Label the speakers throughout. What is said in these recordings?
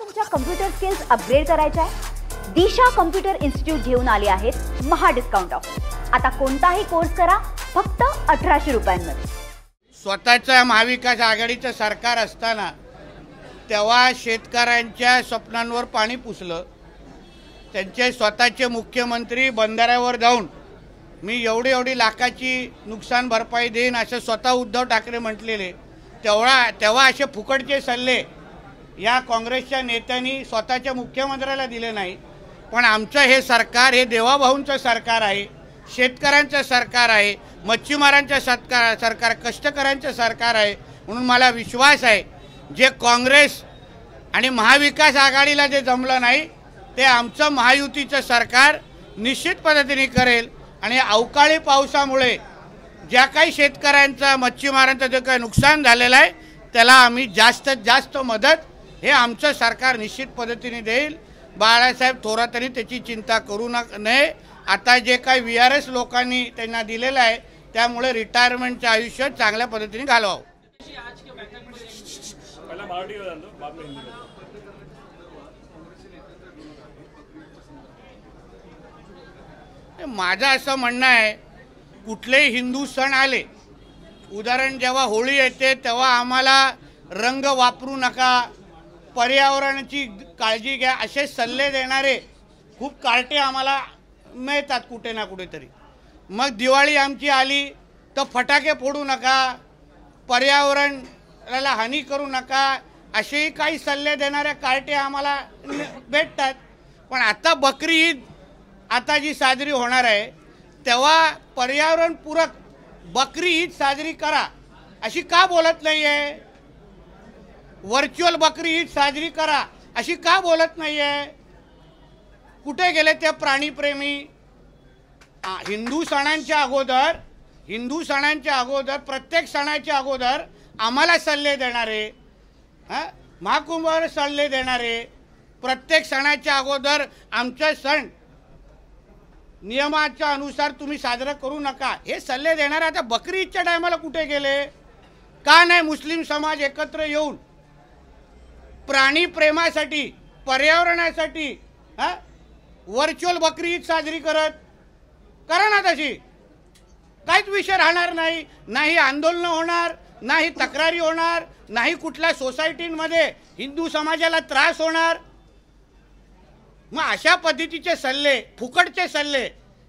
Speaker 1: तुमच्या computer skills upgrade करायच्या आहे? दिशा कम्प्युटर इन्स्टिट्यूट घेऊन आले आहेत महा डिस्काउंट ऑफर। आता कोणताही कोर्स करा फक्त 1800 रुपयांमध्ये।
Speaker 2: स्वतःचं महाविकास आघाडीचं सरकार असताना तेव्हा शेतकऱ्यांच्या स्वप्नांवर पाणी पुसलं। त्यांचे स्वतःचे मुख्यमंत्री बंधाऱ्यावर जाऊन मी एवढी लाखाची नुकसान भरपाई देईन असं स्वतः उद्धव ठाकरे म्हटलेले। तेव्हा असे फुकटचे सल्ले या काँग्रेसच्या नेत्यांनी स्वतःच्या मुख्यमंत्र्याला दिले नाही। पण आमचं हे सरकार हे देवाभाऊंचं सरकार आहे, शेतकऱ्यांचं सरकार आहे, मच्छीमारांचं सरकार, कष्टकऱ्यांचं सरकार आहे। म्हणून मला विश्वास आहे जे काँग्रेस आणि महाविकास आघाडीला जे जमलं नाही ते आमचं महायुतीचं सरकार निश्चित पद्धतीने करेल। आणि अवकाळी पावसामुळे ज्या काही शेतकऱ्यांचं मच्छीमारांचं जे काही नुकसान झालेलं आहे त्याला आम्ही जास्तीत जास्त मदत हे आमचं सरकार निश्चित पद्धतीने देईल। बाळासाहेब थोरातांनी त्याची चिंता करू नये। आता जे काही VRS लोकांनी त्यांना दिलेलं आहे त्यामुळे रिटायरमेंटचं आयुष्य चांगल्या पद्धतीने घालवावं। माझं असं म्हणणं आहे कुठलेही हिंदू सण आले, उदाहरण जेव्हा होळी येते तेव्हा आम्हाला रंग वापरू नका, पर्यावरणाची काळजी घ्या असे सल्ले देणारे खूप कार्टे आम्हाला मिळतात कुठे ना कुठेतरी। मग दिवाळी आमची आली तर फटाके फोडू नका, पर्यावरणाला हानी करू नका असेही काही सल्ले देणारे कार्टे आम्हाला भेटतात। पण आता बकरी ईद आता जी साजरी होणार आहे तेव्हा पर्यावरणपूरक बकरी ईद साजरी करा अशी का बोलत नाही आहे? व्हर्च्युअल बकरी ईद साजरी करा अशी का बोलत नाही आहे? कुठे गेले ते प्राणीप्रेमी? हिंदू सणांच्या अगोदर प्रत्येक सणाच्या अगोदर आम्हाला सल्ले देणारे, महाकुंभावर सल्ले देणारे, प्रत्येक सणाच्या अगोदर आमचा सण नियमाच्या अनुसार तुम्ही साजरा करू नका हे सल्ले देणारे आता बकरी ईदच्या टायमाला कुठे गेले? का नाही मुस्लिम समाज एकत्र येऊन प्राणी प्रेमासाठी, पर्यावरणासाठी व्हर्च्युअल बकरी ईद साजरी करत? करा ना तशी, काहीच विषय राहणार नाही। नाही आंदोलन होणार, नाही तक्रारी होणार, नाही कुठल्या सोसायटीमध्ये हिंदू समाजाला त्रास होणार। मग अशा पद्धतीचे सल्ले, फुकटचे सल्ले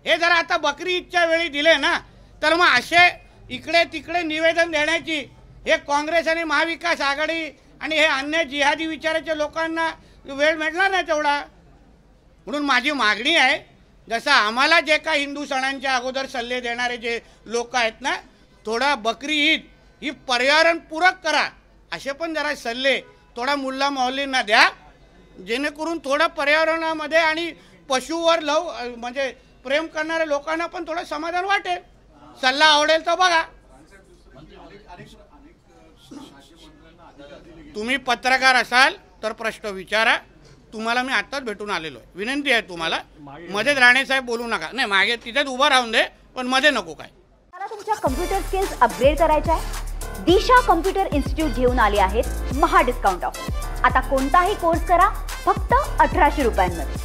Speaker 2: हे जर आता बकरी ईदच्या वेळी दिले ना तर मग असे इकडे तिकडे निवेदन देण्याची हे काँग्रेस आणि महाविकास आघाडी आणि हे अन्य जिहादी विचाराच्या लोकांना वेळ मिळणार नाही तेवढा। म्हणून माझी मागणी आहे जसं आम्हाला जे काही हिंदू सणांच्या अगोदर सल्ले देणारे जे लोक आहेत ना, थोडा बकरी ईद ही पर्यावरणपूरक करा असे पण जरा सल्ले थोडा मुल्ला मौलींना द्या, जेणेकरून थोडं पर्यावरणामध्ये आणि पशुवर म्हणजे प्रेम करणाऱ्या लोकांना पण थोडं समाधान वाटेल। सल्ला आवडेल तर बघा। तुम्ही पत्रकार असाल तर प्रश्न विचारा, तुम्हाला मी आत्ताच भेटून आलेलो आहे। विनंती आहे तुम्हाला मध्येच राणे साहेब बोलू नका। नाही मागे तिथेच उभं राहून दे पण मध्ये नको काय।
Speaker 1: मला तुमच्या कम्प्युटर स्किल्स अपग्रेड करायच्या आहे? दिशा कम्प्युटर इन्स्टिट्यूट घेऊन आले आहेत महा डिस्काउंट ऑफर। आता कोणताही कोर्स करा फक्त 1800 रुपयांमध्ये।